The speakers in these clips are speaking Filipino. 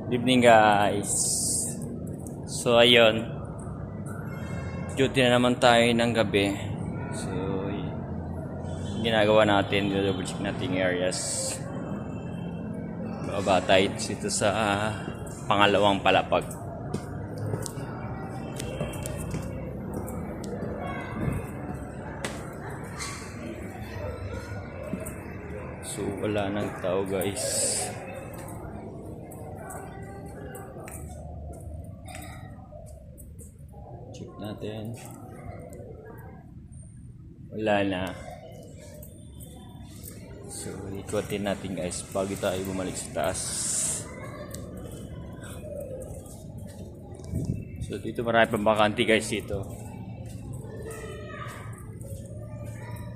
Good evening guys. So ayun, duty na naman tayo ng gabi. So ginagawa natin, double check natin areas. Bababa tayo dito sa pangalawang palapag. So wala nang tao guys. Check natin. Wala na. So ikutin natin guys bago tayo bumalik sa taas. So dito marami pang bakante guys dito.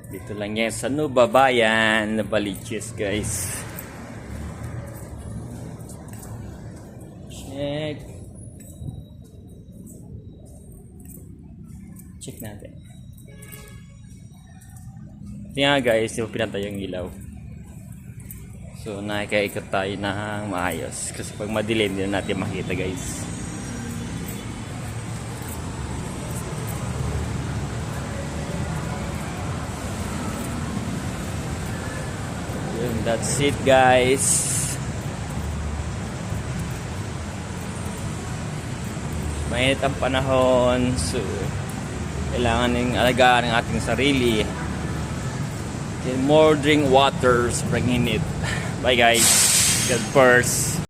Dito lang yan sa Nubabayan na Baliches guys. Check natin. Ito nga guys, yung pinatay yung ilaw. So nakikaikot tayo ng maayos. Kasi pag madilim, hindi na natin makita guys. Yun, that's it guys. Mainit ang panahon. So kailangan ng alagaan ng ating sarili. And more drink water, spring init. Bye guys. God first.